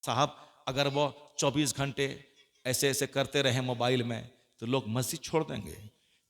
साहब अगर वो 24 घंटे ऐसे ऐसे करते रहे मोबाइल में तो लोग मस्जिद छोड़ देंगे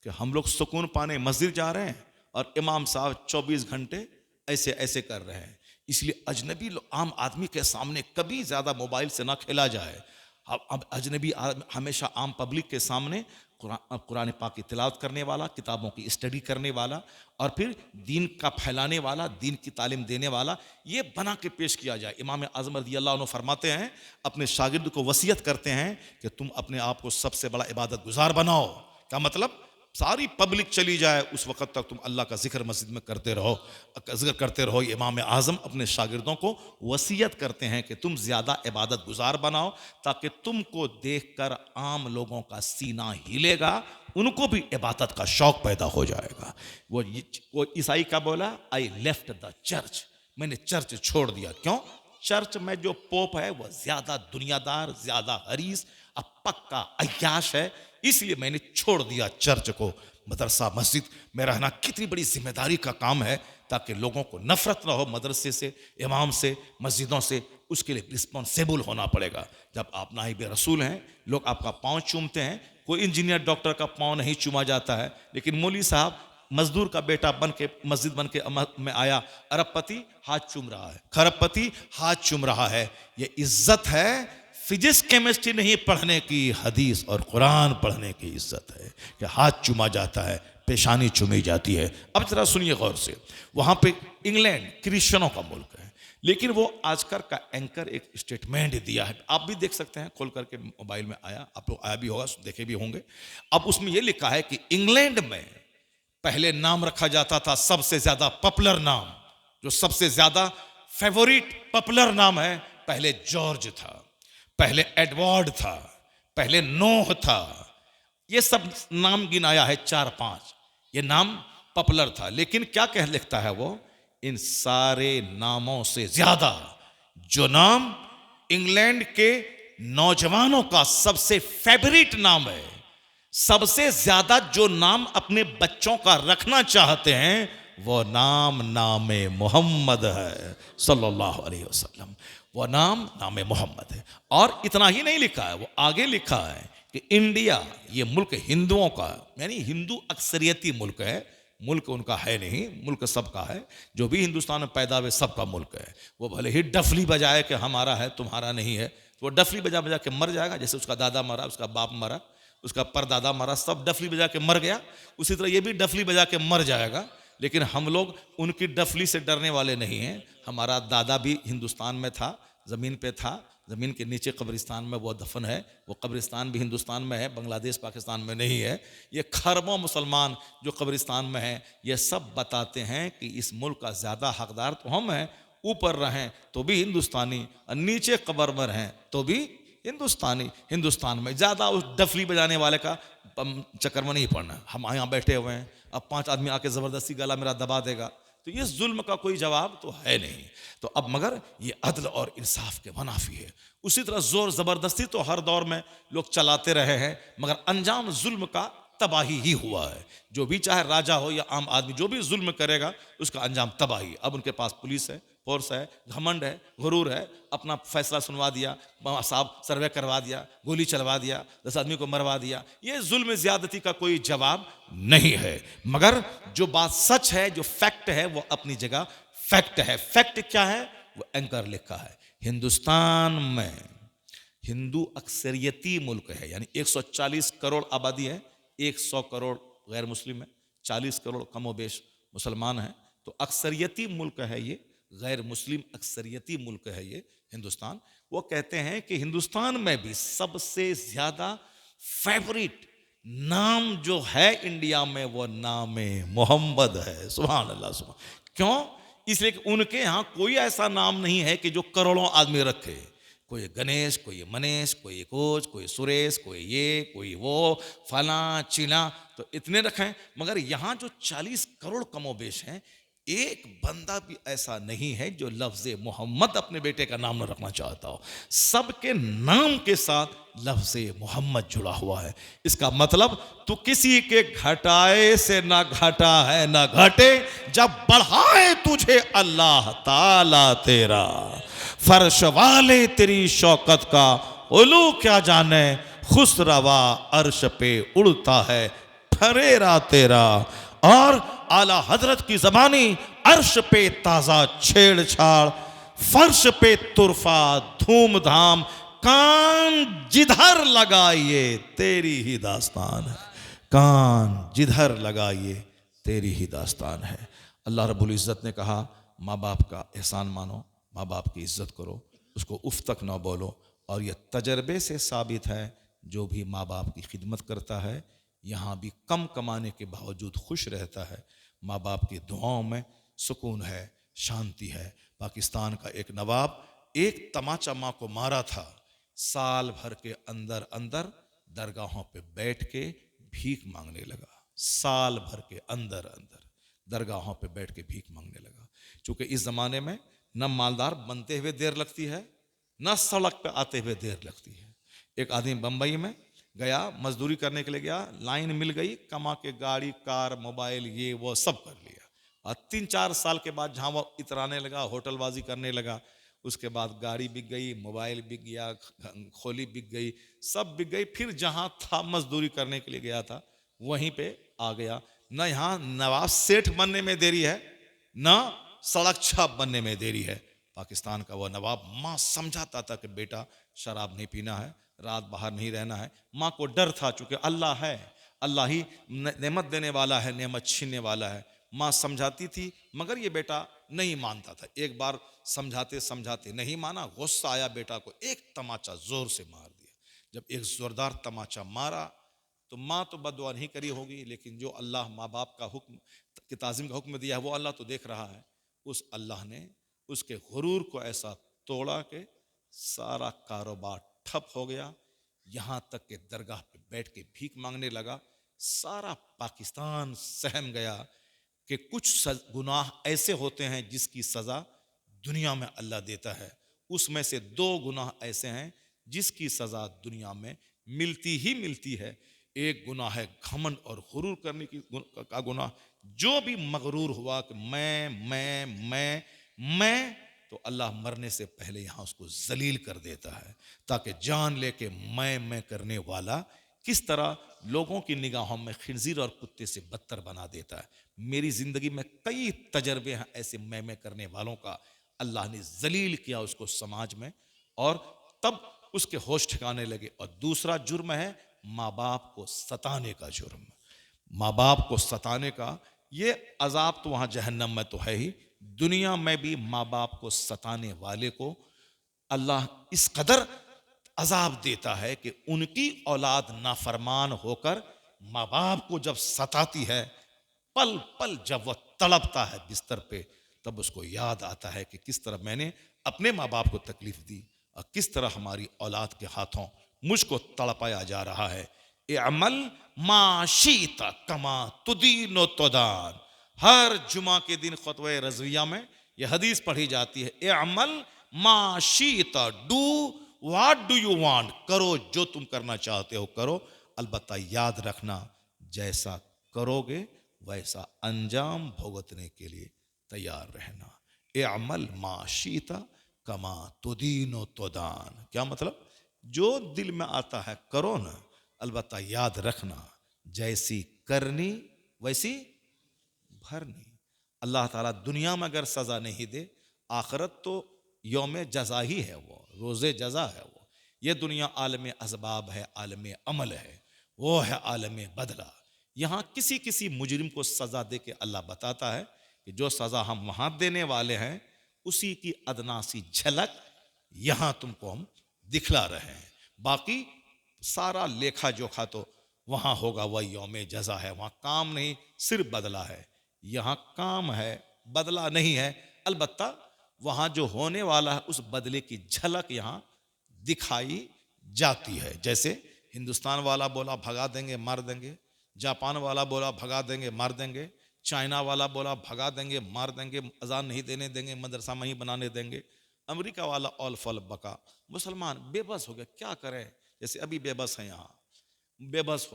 कि हम लोग सुकून पाने मस्जिद जा रहे हैं और इमाम साहब 24 घंटे ऐसे ऐसे कर रहे हैं। इसलिए अजनबी आम आदमी के सामने कभी ज़्यादा मोबाइल से ना खेला जाए। अब अजनबी हमेशा आम पब्लिक के सामने कुरान पाक की तिलावत करने वाला, किताबों की स्टडी करने वाला और फिर दीन का फैलाने वाला, दीन की तालीम देने वाला, ये बना के पेश किया जाए। इमाम आज़म रज़ियल्लाहु अन्हु फरमाते हैं, अपने शागिर्द को वसीयत करते हैं कि तुम अपने आप को सबसे बड़ा इबादत गुजार बनाओ। क्या मतलब? सारी पब्लिक चली जाए उस वक़्त तक तुम अल्लाह का जिक्र मस्जिद में करते रहो, जिक्र करते रहो। इमाम आज़म अपने शागिर्दों को वसीयत करते हैं कि तुम ज़्यादा इबादत गुजार बनाओ, ताकि तुमको देखकर आम लोगों का सीना हिलेगा, उनको भी इबादत का शौक़ पैदा हो जाएगा। वो ईसाई का बोला, आई लेफ्ट द चर्च, मैंने चर्च छोड़ दिया। क्यों? चर्च में जो पोप है वह ज़्यादा दुनियादार, ज़्यादा हरीस, अब पक्का अय्याश है, इसलिए मैंने छोड़ दिया चर्च को। मदरसा मस्जिद में रहना कितनी बड़ी जिम्मेदारी का काम है, ताकि लोगों को नफरत ना हो मदरसे से, इमाम से, मस्जिदों से। उसके लिए रिस्पॉन्सिबल होना पड़ेगा। जब आप नाइब रसूल हैं, लोग आपका पाँव चूमते हैं। कोई इंजीनियर डॉक्टर का पाँव नहीं चूमा जाता है, लेकिन मौलवी साहब मजदूर का बेटा बन के मस्जिद बन के में आया, अरबपति हाथ चूम रहा है, खरबपति हाथ चूम रहा है। ये इज्जत है। फिजिक्स केमिस्ट्री नहीं पढ़ने की, हदीस और कुरान पढ़ने की इज्जत है कि हाथ चूमा जाता है, पेशानी चूमी जाती है। अब जरा सुनिए गौर से। वहां पे इंग्लैंड क्रिश्चियनों का मुल्क है, लेकिन वो आजकल का एंकर एक स्टेटमेंट दिया है, आप भी देख सकते हैं, खोल करके मोबाइल में आया, आप लोग आया भी होगा, देखे भी होंगे। अब उसमें यह लिखा है कि इंग्लैंड में पहले नाम रखा जाता था, सबसे ज्यादा पॉपुलर नाम, जो सबसे ज्यादा फेवरेट पॉपुलर नाम है, पहले जॉर्ज था, पहले एडवर्ड था, पहले नोह था। ये सब नाम गिनाया है 4-5, ये नाम पॉपुलर था। लेकिन क्या कह लिखता है वो, इन सारे नामों से ज्यादा जो नाम इंग्लैंड के नौजवानों का सबसे फेवरेट नाम है, सबसे ज्यादा जो नाम अपने बच्चों का रखना चाहते हैं, वो नाम नामे मोहम्मद है सल्लल्लाहु अलैहि वसल्लम। वो नाम मोहम्मद है। और इतना ही नहीं लिखा है, वो आगे लिखा है कि इंडिया ये मुल्क हिंदुओं का, यानी हिंदू अक्सरियती मुल्क है। मुल्क उनका है नहीं, मुल्क सबका है। जो भी हिंदुस्तान में पैदा हुए सबका मुल्क है। वो भले ही डफली बजाए कि हमारा है तुम्हारा नहीं है, तो वो डफली बजा बजा के मर जाएगा। जैसे उसका दादा मरा, उसका बाप मरा, उसका परदादा मरा, सब डफली बजा के मर गया, उसी तरह ये भी डफली बजा के मर जाएगा। लेकिन हम लोग उनकी डफली से डरने वाले नहीं हैं। हमारा दादा भी हिंदुस्तान में था, ज़मीन पे था, ज़मीन के नीचे कब्रिस्तान में वो दफन है। वो कब्रिस्तान भी हिंदुस्तान में है, बांग्लादेश पाकिस्तान में नहीं है। ये खरबों मुसलमान जो कब्रिस्तान में हैं, ये सब बताते हैं कि इस मुल्क का ज़्यादा हकदार तो हम हैं। ऊपर रहें तो भी हिंदुस्तानी, और नीचे कब्र में रहें तो भी हिंदुस्तानी। हिंदुस्तान में ज़्यादा उस डफली बजाने वाले का चक्कर में नहीं पड़ना। हम यहाँ बैठे हुए हैं, अब 5 आदमी आके ज़बरदस्ती गला मेरा दबा देगा, तो ये जुल्म का कोई जवाब तो है नहीं। तो अब मगर ये अदल और इंसाफ के मुनाफी है। उसी तरह जोर ज़बरदस्ती तो हर दौर में लोग चलाते रहे हैं, मगर अंजाम जुल्म का तबाही ही हुआ है। जो भी चाहे राजा हो या आम आदमी, जो भी जुल्म करेगा उसका अंजाम तबाही। अब उनके पास पुलिस है, फोर्स है, घमंड है, गुरूर है, अपना फैसला सुनवा दिया, साहब सर्वे करवा दिया, गोली चलवा दिया, 10 आदमी को मरवा दिया। ये जुल्म ज्यादती का कोई जवाब नहीं है। मगर जो बात सच है, जो फैक्ट है, वो अपनी जगह फैक्ट है। फैक्ट क्या है? वो एंकर लिखा है, हिंदुस्तान में हिंदू अक्सरियती मुल्क है, यानी 140 करोड़ आबादी है, 100 करोड़ गैर मुस्लिम है, 40 करोड़ कमोबेश मुसलमान हैं। तो अक्सरियती मुल्क है ये, गैर मुस्लिम अक्सरियती मुल्क है ये हिंदुस्तान। वो कहते हैं कि हिंदुस्तान में भी सबसे ज्यादा फेवरेट नाम जो है इंडिया में, वो नाम मोहम्मद है। सुभान अल्लाह, सुभान। क्यों? इसलिए कि उनके यहाँ कोई ऐसा नाम नहीं है कि जो करोड़ों आदमी रखे। कोई गणेश, कोई मनीष, कोई कोच, कोई सुरेश, कोई ये, कोई वो, फला चिला, तो इतने रखें। मगर यहाँ जो 40 करोड़ कमोबेश हैं, एक बंदा भी ऐसा नहीं है जो लफ्ज़ मोहम्मद अपने बेटे का नाम न रखना चाहता हो। सबके नाम के साथ लफ्ज़ मोहम्मद जुड़ा हुआ है। इसका मतलब तू किसी के घटाए से ना घटा है ना घटे, जब बढ़ाए तुझे अल्लाह ताला तेरा। फर्श वाले तेरी शौकत का उलू क्या जाने, खुसरवा अर्श पे उड़ता है ठरेरा तेरा। और आला हजरत की जबानी अर्श पे ताजा छेड़छाड़, फर्श पे तुरफा धूमधाम, कान जिधर लगाइए तेरी ही दास्तान है, कान जिधर लगाइए तेरी ही दास्तान है। अल्लाह रब्बुल इज़्ज़त ने कहा माँ बाप का एहसान मानो, माँ बाप की इज्जत करो, उसको उफ तक ना बोलो। और यह तजर्बे से साबित है, जो भी माँ बाप की खिदमत करता है यहाँ भी कम कमाने के बावजूद खुश रहता है। माँ बाप की दुआओं में सुकून है, शांति है। पाकिस्तान का एक नवाब एक तमाचा माँ को मारा था, साल भर के अंदर अंदर दरगाहों पे बैठ के भीख मांगने लगा। साल भर के अंदर अंदर दरगाहों पे बैठ के भीख मांगने लगा। क्योंकि इस जमाने में न मालदार बनते हुए देर लगती है, न सड़क पे आते हुए देर लगती है। एक आदमी बंबई में गया, मजदूरी करने के लिए गया, लाइन मिल गई, कमा के गाड़ी कार मोबाइल ये वो सब कर लिया। और 3-4 साल के बाद जहाँ वो इतराने लगा, होटलबाजी करने लगा, उसके बाद गाड़ी बिक गई, मोबाइल बिक गया, खोली बिक गई, सब बिक गई। फिर जहाँ था मजदूरी करने के लिए गया था वहीं पे आ गया। न यहाँ नवाब सेठ बनने में देरी है, न सड़क छाप बनने में देरी है। पाकिस्तान का वह नवाब माँ समझाता था कि बेटा शराब नहीं पीना है, रात बाहर नहीं रहना है। माँ को डर था, चूंकि अल्लाह है, अल्लाह ही नेमत देने वाला है, नेमत छीनने वाला है। माँ समझाती थी मगर ये बेटा नहीं मानता था। एक बार समझाते समझाते नहीं माना, गुस्सा आया बेटा को, एक तमाचा जोर से मार दिया। जब एक जोरदार तमाचा मारा तो माँ तो बददुआ नहीं करी होगी, लेकिन जो अल्लाह माँ बाप का हुक्म की ताज़ीम का हुक्म दिया है वो अल्लाह तो देख रहा है। उस अल्लाह ने उसके गुरूर को ऐसा तोड़ा कि सारा कारोबार ठप हो गया। यहाँ तक कि दरगाह पे बैठ के भीख मांगने लगा। सारा पाकिस्तान सहम गया कि कुछ गुनाह ऐसे होते हैं जिसकी सज़ा दुनिया में अल्लाह देता है। उसमें से 2 गुनाह ऐसे हैं जिसकी सज़ा दुनिया में मिलती ही मिलती है। एक गुनाह है घमंड और गुरूर करने का गुनाह। जो भी मगरूर हुआ कि मैं, तो अल्लाह मरने से पहले यहाँ उसको जलील कर देता है, ताकि जान लेके मैं करने वाला किस तरह लोगों की निगाहों में खिंजीर और कुत्ते से बदतर बना देता है। मेरी जिंदगी में कई तजर्बे हैं ऐसे मैं करने वालों का। अल्लाह ने जलील किया उसको समाज में, और तब उसके होश ठिकाने लगे। और दूसरा जुर्म है माँ बाप को सताने का जुर्म। माँ बाप को सताने का ये अजाब तो वहाँ जहन्नम में तो है ही, दुनिया में भी माँ बाप को सताने वाले को अल्लाह इस कदर अजाब देता है कि उनकी औलाद नाफरमान होकर माँ बाप को जब सताती है, पल पल जब वह तड़पता है बिस्तर पे, तब उसको याद आता है कि किस तरह मैंने अपने माँ बाप को तकलीफ दी और किस तरह हमारी औलाद के हाथों मुझको तड़पाया जा रहा है। ए अमल माशीता कमा तुदीनो तुदान। हर जुमा के दिन खुतबे रज़विया में यह हदीस पढ़ी जाती है, ए अमल माशीता, do what do you want, करो जो तुम करना चाहते हो करो, अलबत्ता याद रखना जैसा करोगे वैसा अंजाम भुगतने के लिए तैयार रहना। ए अमल माशीता कमा तुदीनो तुदान। क्या मतलब? जो दिल में आता है करो ना, अलबत्ता याद रखना जैसी करनी वैसी भरनी। अल्लाह ताला दुनिया में अगर सज़ा नहीं दे, आखिरत तो यौम जज़ा ही है, वो रोज़े जज़ा है। वो ये दुनिया आलम असबाब है, आलम अमल है, वो है आलम बदला। यहाँ किसी किसी मुजरिम को सज़ा दे के अल्लाह बताता है कि जो सज़ा हम वहाँ देने वाले हैं उसी की अदना सी झलक यहाँ तुमको हम दिखला रहे हैं। बाकी सारा लेखा जोखा तो वहाँ होगा, वह यौम जज़ा है। वहाँ काम नहीं सिर्फ बदला है, यहाँ काम है बदला नहीं है। अलबत्ता वहाँ जो होने वाला है उस बदले की झलक यहाँ दिखाई जाती है। जैसे हिंदुस्तान वाला बोला भगा देंगे मार देंगे, जापान वाला बोला भगा देंगे मार देंगे, चाइना वाला बोला भगा देंगे मार देंगे, अजान नहीं देने देंगे, मदरसा नहीं बनाने देंगे, अमेरिका वाला ऑल फल बका। मुसलमान बेबस हो गया, क्या करें? जैसे अभी बेबस है, यहाँ बेबस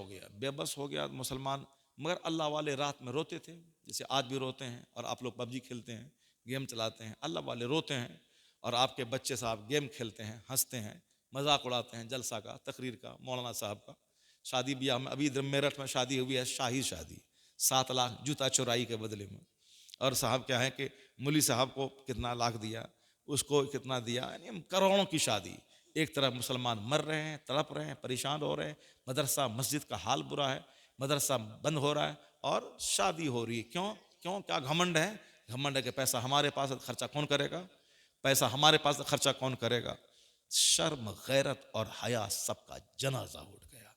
हो गया मुसलमान। मगर अल्लाह वाले रात में रोते थे, जैसे आज भी रोते हैं। और आप लोग पबजी खेलते हैं, गेम चलाते हैं, अल्लाह वाले रोते हैं। और आपके बच्चे साहब गेम खेलते हैं, हंसते हैं, मजाक उड़ाते हैं, जलसा का, तकरीर का, मौलाना साहब का, शादी ब्याह में, अभी इधर मेरठ में शादी हुई है, शाही शादी, 7 लाख जूता चोराई के बदले में। और साहब क्या है कि मुली साहब को कितना लाख दिया, उसको कितना दिया, यानी करोड़ों की शादी। एक तरफ मुसलमान मर रहे हैं, तड़प रहे हैं, परेशान हो रहे हैं, मदरसा मस्जिद का हाल बुरा है, मदरसा बंद हो रहा है और शादी हो रही है। क्यों क्यों? क्या घमंड है? घमंड है कि पैसा हमारे पास है, खर्चा कौन करेगा? पैसा हमारे पास है, खर्चा कौन करेगा? शर्म, गैरत और हया सबका जनाजा उठ गया।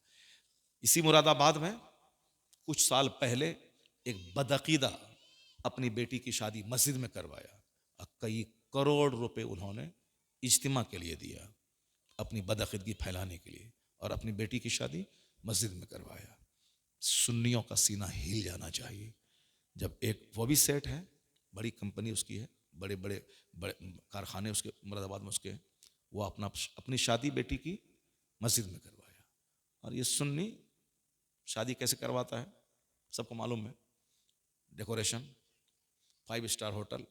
इसी मुरादाबाद में कुछ साल पहले एक बदअकीदा अपनी बेटी की शादी मस्जिद में करवाया और कई करोड़ रुपए उन्होंने इज्तिमा के लिए दिया, अपनी बदअकीदगी फैलाने के लिए, और अपनी बेटी की शादी मस्जिद में करवाया। सुन्नियों का सीना हिल जाना चाहिए जब एक वो भी सेठ है, बड़ी कंपनी उसकी है, बड़े बड़े बड़े कारखाने उसके मुरादाबाद में उसके, वो अपनी शादी बेटी की मस्जिद में करवाया। और ये सुन्नी शादी कैसे करवाता है सबको मालूम है। डेकोरेशन, 5 स्टार होटल,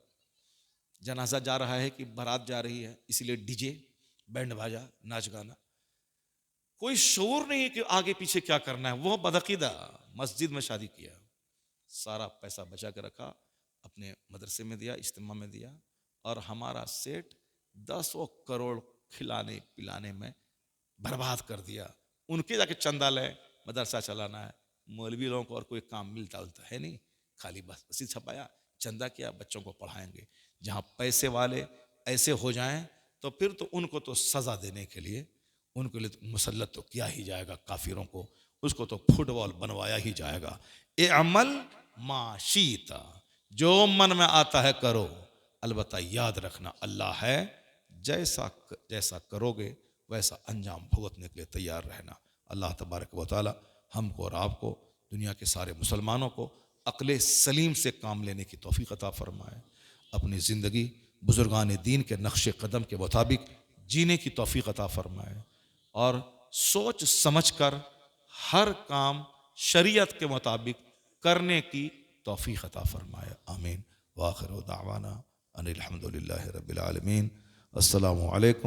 जनाजा जा रहा है कि बारात जा रही है, इसीलिए डीजे, बैंड बाजा, नाच गाना, कोई शोर नहीं है कि आगे पीछे क्या करना है। वो बदअकीदा मस्जिद में शादी किया, सारा पैसा बचा के रखा, अपने मदरसे में दिया, इज्तिमा में दिया, और हमारा सेठ 10 करोड़ खिलाने पिलाने में बर्बाद कर दिया। उनके जाके चंदा ले, मदरसा चलाना है, मौलवी लोगों को और कोई काम मिलता उलता है नहीं, खाली बस रसीद छपाया, चंदा किया, बच्चों को पढ़ाएंगे। जहाँ पैसे वाले ऐसे हो जाएं तो फिर तो उनको तो सजा देने के लिए उनके लिए तो मुसल्लत तो किया ही जाएगा, काफिरों को उसको तो फुटबॉल बनवाया ही जाएगा। ए अमल माशीता, जो मन में आता है करो, अलबत्ता याद रखना अल्लाह है, जैसा जैसा करोगे वैसा अंजाम भुगतने के लिए तैयार रहना। अल्लाह तबारक व तआला हमको और आपको, दुनिया के सारे मुसलमानों को अक्ले सलीम से काम लेने की तौफीक अता फरमाए, अपनी ज़िंदगी बुजुर्गान दीन के नक्श कदम के मुताबिक जीने की तौफीक अता फरमाए, और सोच समझकर हर काम शरीयत के मुताबिक करने की तौफीक अता फरमाए। आमीन। व आखिर दावाना अनिल हम्दुलिल्लाहि रब्बिल आलमीन। अस्सलामु अलैकुम।